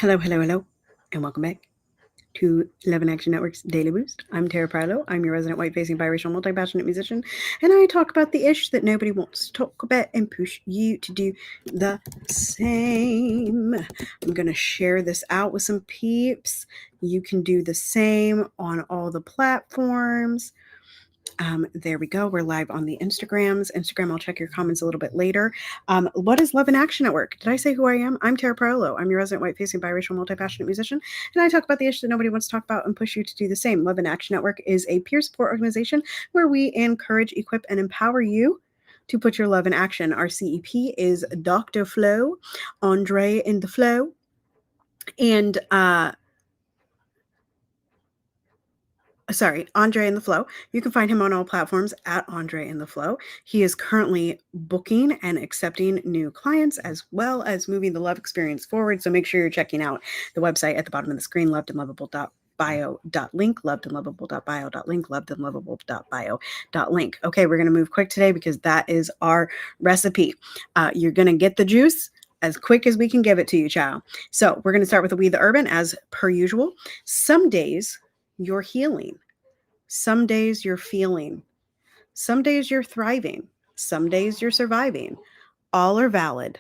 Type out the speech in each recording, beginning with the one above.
Hello, hello, hello, and welcome back to Love and Action Network's Daily Boost. I'm Tara Priolo. I'm your resident white-facing biracial multi-passionate musician, and I talk about the ish that nobody wants to talk about and push you to do the same. I'm going to share this out with some peeps. You can do the same on all the platforms. There we go. We're live on the Instagrams. Instagram, I'll check your comments a little bit later. What is Love in Action at Work? Did I say who I am? I'm Tara Priolo. I'm your resident white-facing biracial multi-passionate musician, and I talk about the issue that nobody wants to talk about and push you to do the same. Love in Action Network is a peer support organization where we encourage, equip, and empower you to put your love in action. Our CEP is Dr. Flo, Andre in the Flow, and Andre in the Flow. You can find him on all platforms at Andre in the Flow. He is currently booking and accepting new clients as well as moving the love experience forward. So make sure you're checking out the website at the bottom of the screen, lovedandlovable.bio.link, lovedandlovable.bio.link, lovedandlovable.bio.link. Okay, we're going to move quick today because that is our recipe. You're going to get the juice as quick as we can give it to you, child. So we're going to start with the We the Urban as per usual. Some days you're healing. Some days you're feeling. Some days you're thriving. Some days you're surviving. All are valid.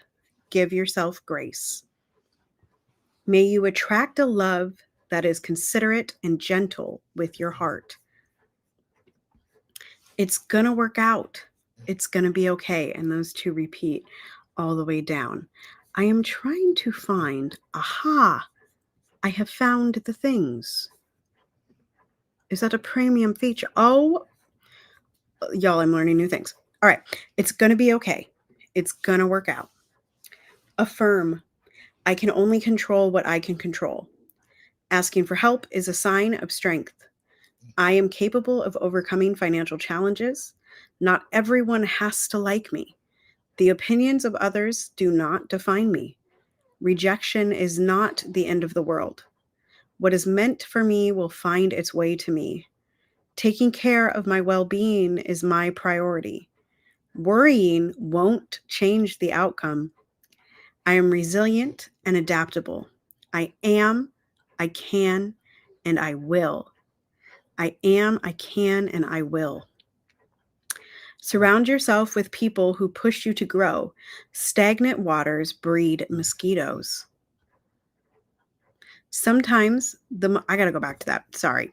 Give yourself grace. May you attract a love that is considerate and gentle with your heart. It's going to work out. It's going to be okay. And those two repeat all the way down. I am trying to find, I have found the things. Is that a premium feature? Oh, y'all, I'm learning new things. All right. It's going to be okay. It's going to work out. Affirm. I can only control what I can control. Asking for help is a sign of strength. I am capable of overcoming financial challenges. Not everyone has to like me. The opinions of others do not define me. Rejection is not the end of the world. What is meant for me will find its way to me. Taking care of my well-being is my priority. Worrying won't change the outcome. I am resilient and adaptable. I am, I can, and I will. I am, I can, and I will. Surround yourself with people who push you to grow. Stagnant waters breed mosquitoes. Sometimes I got to go back to that. Sorry.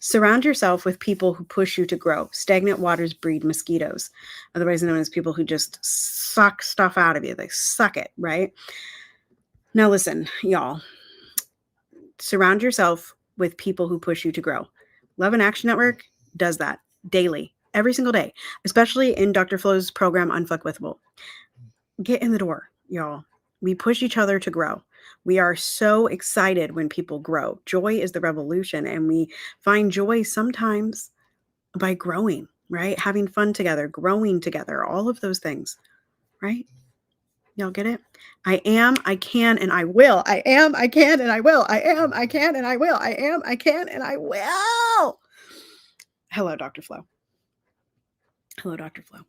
Surround yourself with people who push you to grow. Stagnant waters breed mosquitoes, otherwise known as people who just suck stuff out of you. They suck it, right? Now listen, y'all. Surround yourself with people who push you to grow. Love and Action Network does that daily, every single day, especially in Dr. Flo's program, Unfuckwithable. Get in the door, y'all. We push each other to grow. We are so excited when people grow. Joy is the revolution, and we find joy sometimes by growing, right? Having fun together, growing together, all of those things, right? Y'all get it? I am, I can, and I will. I am, I can, and I will. I am, I can, and I will. I am, I can, and I will. Hello, Dr. Flo. Hello, Dr. Flo.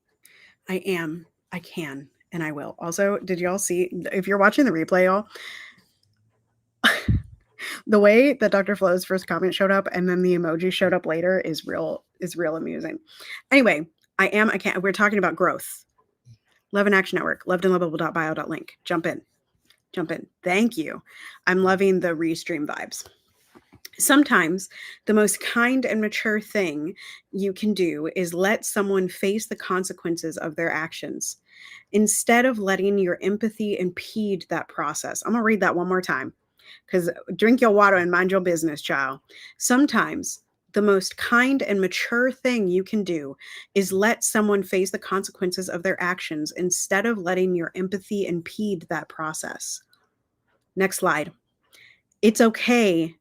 I am, I can, and I will. Also, did y'all see, if you're watching the replay, y'all, the way that Dr. Flo's first comment showed up and then the emoji showed up later is real amusing. Anyway, I am, I can. We're talking about growth. Love and Action Network, lovedandlovable.bio.link. Jump in. Thank you. I'm loving the restream vibes. Sometimes the most kind and mature thing you can do is let someone face the consequences of their actions instead of letting your empathy impede that process. I'm going to read that one more time because drink your water and mind your business, child. Sometimes the most kind and mature thing you can do is let someone face the consequences of their actions instead of letting your empathy impede that process. Next slide. It's okay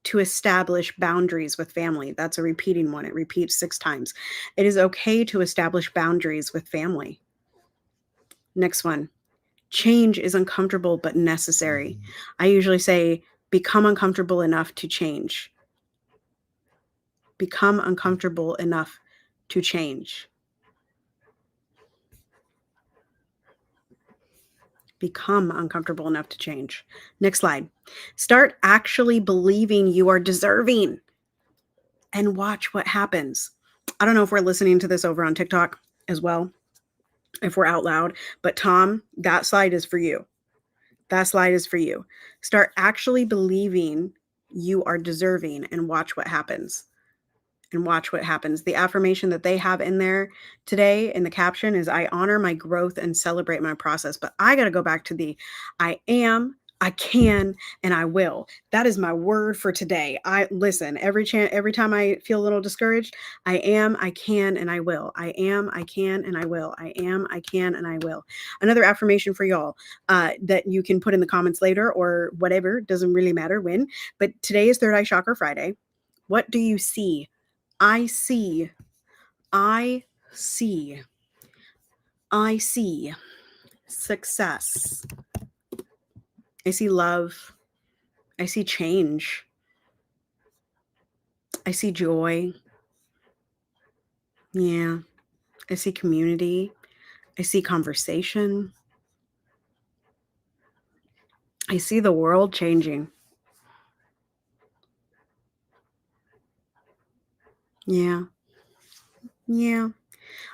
to establish boundaries with family. That's a repeating one. It repeats 6 times. It is okay to establish boundaries with family. Next one. Change is uncomfortable but necessary. I usually say, become uncomfortable enough to change. Become uncomfortable enough to change. Become uncomfortable enough to change. Next slide. Start actually believing you are deserving and watch what happens. I don't know if we're listening to this over on TikTok as well, if we're out loud, but Tom, that slide is for you. That slide is for you. Start actually believing you are deserving and watch what happens. And watch what happens. The affirmation that they have in there today in the caption is I honor my growth and celebrate my process. But I got to go back to the I am, I can, and I will. That is my word for today. I listen every time I feel a little discouraged, I am, I can, and I will. I am, I can, and I will. I am, I can, and I will. Another affirmation for y'all that you can put in the comments later or whatever, doesn't really matter when. But today is Third Eye Chakra Friday. What do you see? I see success. I see love. I see change. I see joy. Yeah. I see community. I see conversation. I see the world changing. Yeah. Yeah. All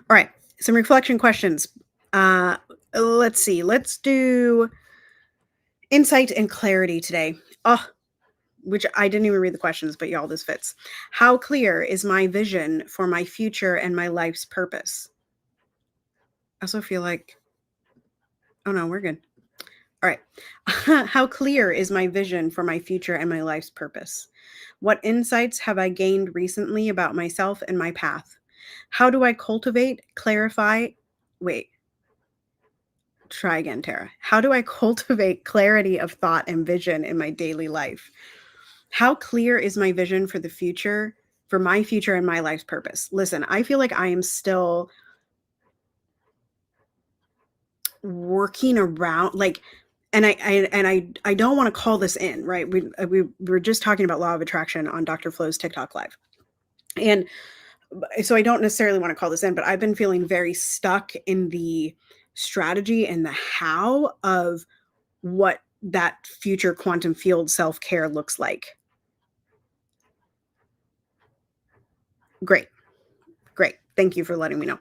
right. Some reflection questions. Let's see. Let's do insight and clarity today. Oh, which I didn't even read the questions, but y'all, this fits. How clear is my vision for my future and my life's purpose? I also feel like, oh no, we're good. All right. How clear is my vision for my future and my life's purpose? What insights have I gained recently about myself and my path? How do I cultivate, clarify, wait, try again, Tara. How do I cultivate clarity of thought and vision in my daily life? How clear is my vision for the future, for my future and my life's purpose? Listen, I feel like I am still working around like I don't want to call this in, right? We were just talking about law of attraction on Dr. Flo's TikTok live. And so I don't necessarily want to call this in, but I've been feeling very stuck in the strategy and the how of what that future quantum field self-care looks like. Great. Thank you for letting me know.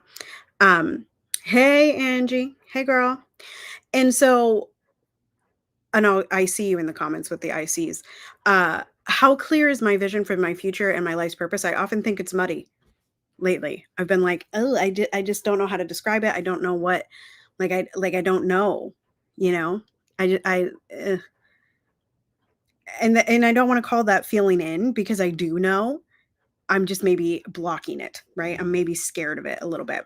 Hey, Angie. Hey, girl. And so I know I see you in the comments with the ICs. How clear is my vision for my future and my life's purpose? I often think it's muddy lately. I've been like, oh, I just don't know how to describe it. I don't know what, I don't know, you know. And I don't want to call that feeling in because I do know. I'm just maybe blocking it, right? I'm maybe scared of it a little bit.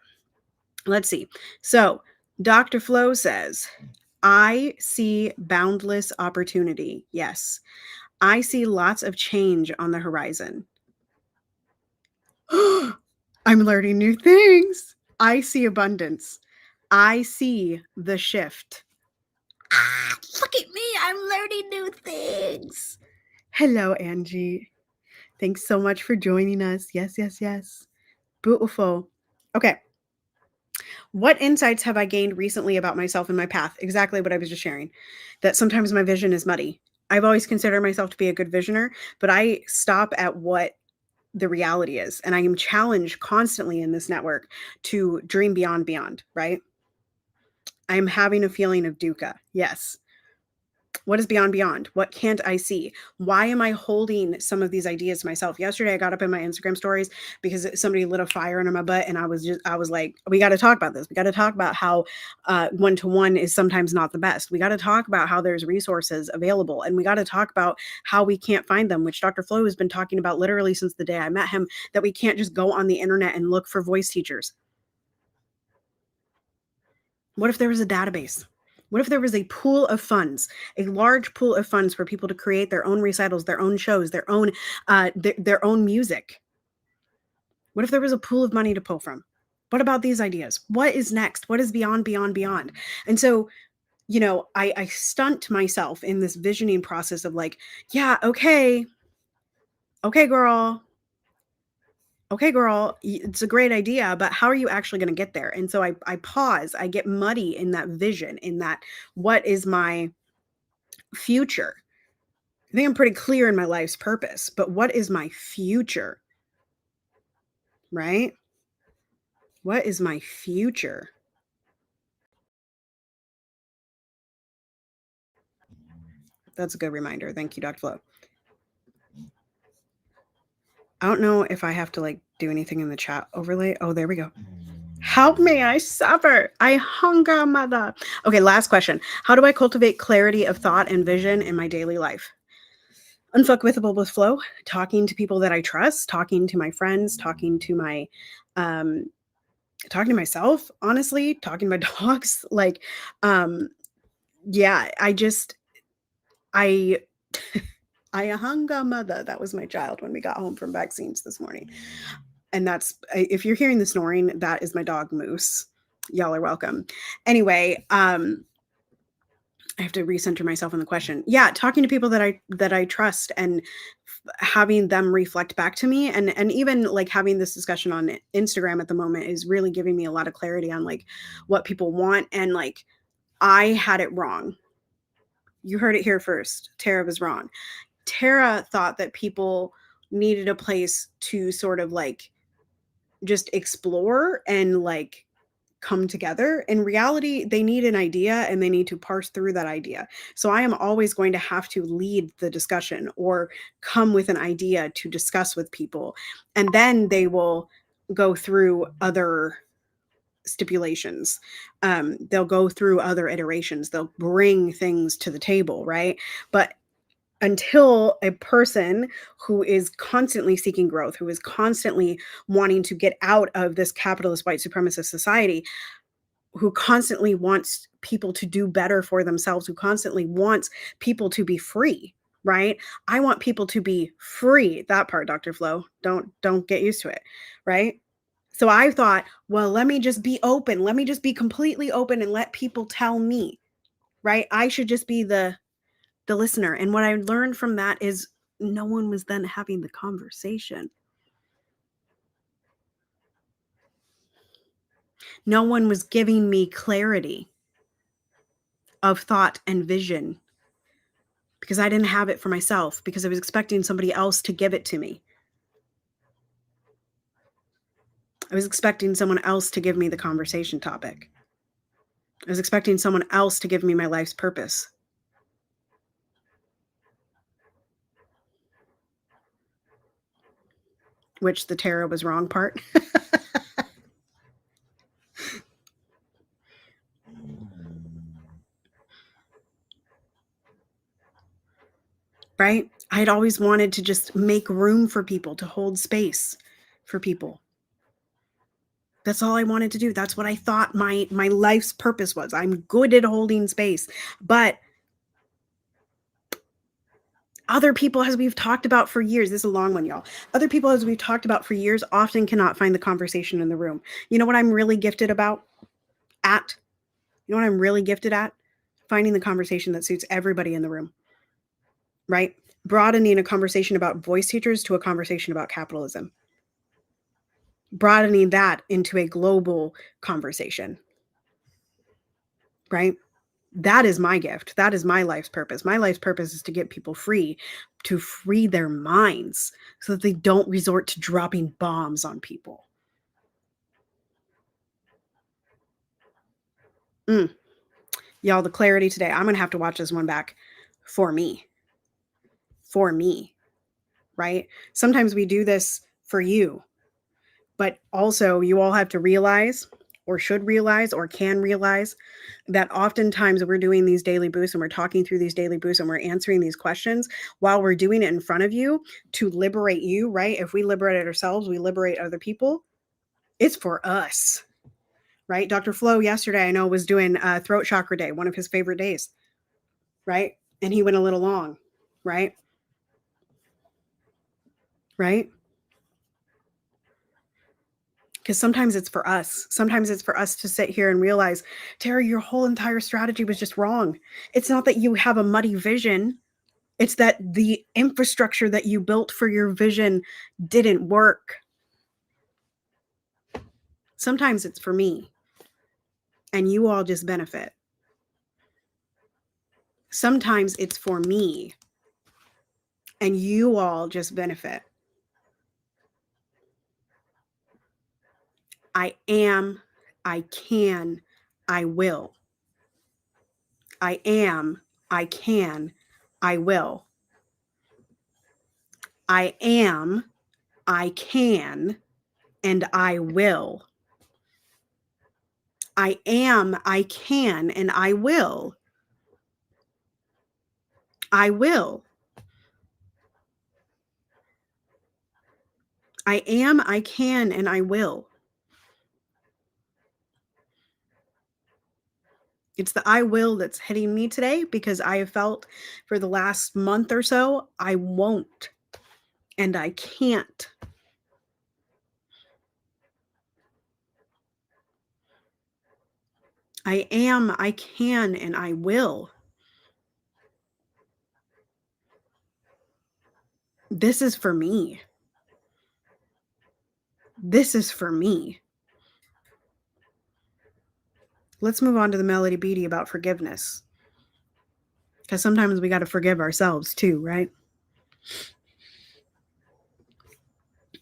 Let's see. So Dr. Flo says, I see boundless opportunity. Yes. I see lots of change on the horizon. I'm learning new things. I see abundance. I see the shift. Look at me. I'm learning new things. Hello, Angie. Thanks so much for joining us. Yes. Beautiful. Okay. What insights have I gained recently about myself and my path? Exactly what I was just sharing. That sometimes my vision is muddy. I've always considered myself to be a good visioner, but I stop at what the reality is. And I am challenged constantly in this network to dream beyond, right? I'm having a feeling of dukkha. Yes. What is beyond? What can't I see? Why am I holding some of these ideas to myself? Yesterday, I got up in my Instagram stories because somebody lit a fire under my butt. And I was like, we got to talk about this. We got to talk about how one-to-one is sometimes not the best. We got to talk about how there's resources available. And we got to talk about how we can't find them, which Dr. Flo has been talking about literally since the day I met him, that we can't just go on the internet and look for voice teachers. What if there was a database? What if there was a pool of funds, a large pool of funds for people to create their own recitals, their own shows, their own music? What if there was a pool of money to pull from? What about these ideas? What is next? What is beyond? And so, I stunt myself in this visioning process of like, yeah, okay, girl, okay, girl, it's a great idea, but how are you actually going to get there? And so I pause, I get muddy in that vision, in that, what is my future? I think I'm pretty clear in my life's purpose, but what is my future? Right? What is my future? That's a good reminder. Thank you, Dr. Flo. I don't know if I have to like do anything in the chat overlay. Oh, there we go. How may I suffer? I hunger, mother. Okay, last question. How do I cultivate clarity of thought and vision in my daily life? Unfuckwithable with flow, talking to people that I trust, talking to my friends, um, talking to myself, honestly, talking to my dogs. Like, yeah, I I hunger, mother. That was my child when we got home from vaccines this morning. And that's, if you're hearing the snoring, that is my dog Moose. Y'all are welcome. Anyway, I have to recenter myself on the question. Yeah, talking to people that I trust, and having them reflect back to me, and even like having this discussion on Instagram at the moment is really giving me a lot of clarity on like what people want. And like, I had it wrong. You heard it here first. Tara was wrong. Tara thought that people needed a place to sort of like just explore and like come together. In reality, they need an idea and they need to parse through that idea. So I am always going to have to lead the discussion or come with an idea to discuss with people. And then they will go through other stipulations. They'll go through other iterations. They'll bring things to the table, right? But until a person who is constantly seeking growth, who is constantly wanting to get out of this capitalist white supremacist society, who constantly wants people to do better for themselves, who constantly wants people to be free, right? I want people to be free. That part, Dr. Flo, don't get used to it, right? So I thought, well, let me just be open. Let me just be completely open and let people tell me, right? I should just be the listener. And what I learned from that is no one was then having the conversation. No one was giving me clarity of thought and vision, because I didn't have it for myself, because I was expecting somebody else to give it to me. I was expecting someone else to give me the conversation topic. I was expecting someone else to give me my life's purpose. Which the Tara was wrong part. Right? I had always wanted to just make room for people, to hold space for people. That's all I wanted to do. That's what I thought my life's purpose was. I'm good at holding space. But other people, as we've talked about for years, this is a long one, y'all. Other people, as we've talked about for years, often cannot find the conversation in the room. You know what I'm really gifted about? You know what I'm really gifted at? Finding the conversation that suits everybody in the room, right? Broadening a conversation about voice teachers to a conversation about capitalism. Broadening that into a global conversation, right? That is my gift. That is my life's purpose. My life's purpose is to get people free, to free their minds so that they don't resort to dropping bombs on people. Y'all, the clarity today. I'm going to have to watch this one back for me. For me, right? Sometimes we do this for you, but also you all have to realize, or should realize, or can realize, that oftentimes we're doing these daily boosts and we're talking through these daily boosts and we're answering these questions while we're doing it in front of you to liberate you, right? If we liberate ourselves, we liberate other people. It's for us, right? Dr. Flo yesterday, I know, was doing throat chakra day, one of his favorite days, right? And he went a little long, right? Right? Because sometimes it's for us. Sometimes it's for us to sit here and realize, Terry, your whole entire strategy was just wrong. It's not that you have a muddy vision. It's that the infrastructure that you built for your vision didn't work. Sometimes it's for me, and you all just benefit. Sometimes it's for me, and you all just benefit. I am, I can, I will. I am, I can, I will. I am, I can, and I will. I am, I can, and I will. I will. I am, I can, and I will. It's the I will that's hitting me today because I have felt for the last month or so, I won't and I can't. I am, I can, and I will. This is for me. This is for me. Let's move on to the Melody Beatty about forgiveness. Because sometimes we got to forgive ourselves too, right?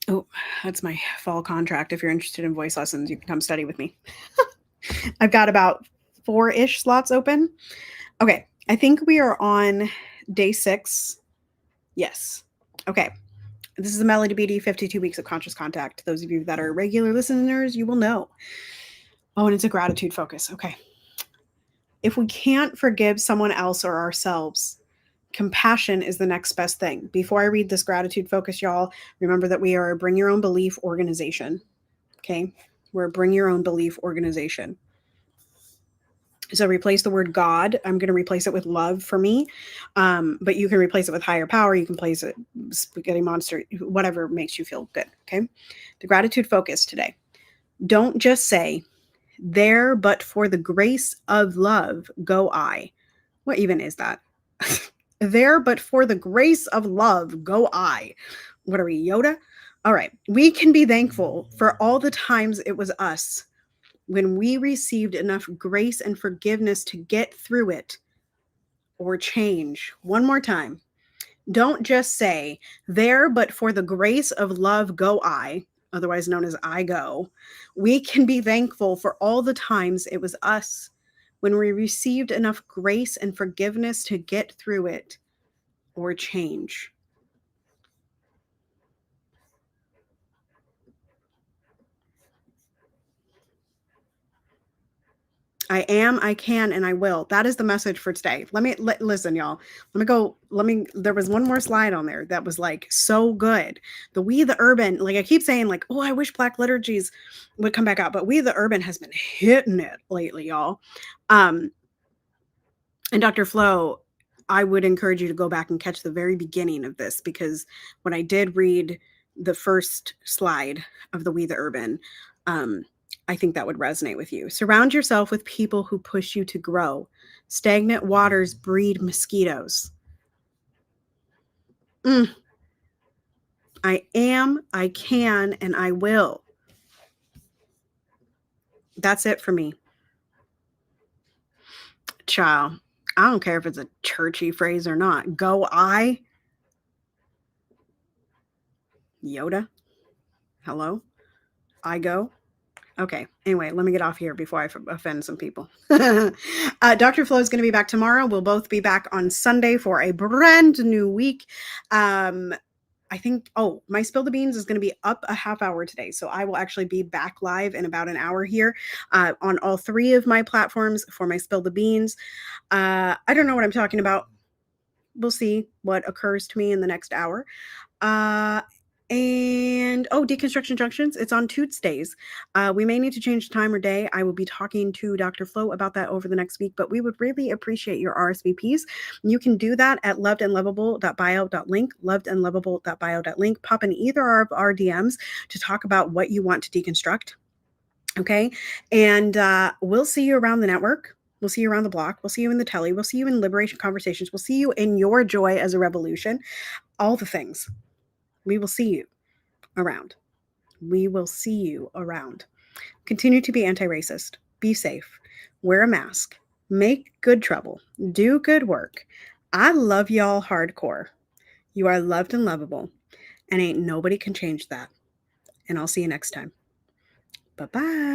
Oh, that's my fall contract. If you're interested in voice lessons, you can come study with me. I've got about 4-ish slots open. Okay, I think we are on day 6. Yes. Okay. This is the Melody Beatty 52 Weeks of Conscious Contact. Those of you that are regular listeners, you will know. Oh, and it's a gratitude focus. Okay. If we can't forgive someone else or ourselves, compassion is the next best thing. Before I read this gratitude focus, y'all, remember that we are a bring your own belief organization. Okay. We're a bring your own belief organization. So replace the word God. I'm going to replace it with love for me. But you can replace it with higher power. You can place it spaghetti monster, whatever makes you feel good. Okay. The gratitude focus today. Don't just say, there, but for the grace of love, go I. What even is that? There, but for the grace of love, go I. What are we, Yoda? All right. We can be thankful for all the times it was us when we received enough grace and forgiveness to get through it or change. One more time. Don't just say, there, but for the grace of love, go I, otherwise known as I go. We can be thankful for all the times it was us when we received enough grace and forgiveness to get through it or change. I am, I can, and I will. That is the message for today. Listen, y'all. There was one more slide on there that was like so good. The We the Urban, like I keep saying, like, oh, I wish Black liturgies would come back out, but We the Urban has been hitting it lately, y'all. And Dr. Flo, I would encourage you to go back and catch the very beginning of this because when I did read the first slide of the We the Urban, I think that would resonate with you. Surround yourself with people who push you to grow. Stagnant waters breed mosquitoes. I am, I can, and I will. That's it for me. Child, I don't care if it's a churchy phrase or not. Go I. Yoda. Hello? I go. Okay. Anyway, let me get off here before I offend some people. Dr. Flo is going to be back tomorrow. We'll both be back on Sunday for a brand new week. I think, my Spill the Beans is going to be up a half hour today. So I will actually be back live in about an hour here on all 3 of my platforms for my Spill the Beans. I don't know what I'm talking about. We'll see what occurs to me in the next hour. Deconstruction Junctions, it's on Tuesdays. We may need to change the time or day. I will be talking to Dr. Flo about that over the next week, but we would really appreciate your RSVPs. You can do that at lovedandlovable.bio.link, lovedandlovable.bio.link. Pop in either of our DMs to talk about what you want to deconstruct. Okay. And we'll see you around the network. We'll see you around the block. We'll see you in the telly. We'll see you in Liberation Conversations. We'll see you in your joy as a revolution. All the things. We will see you around. We will see you around. Continue to be anti-racist. Be safe. Wear a mask. Make good trouble. Do good work. I love y'all hardcore. You are loved and lovable, and ain't nobody can change that. And I'll see you next time. Bye-bye.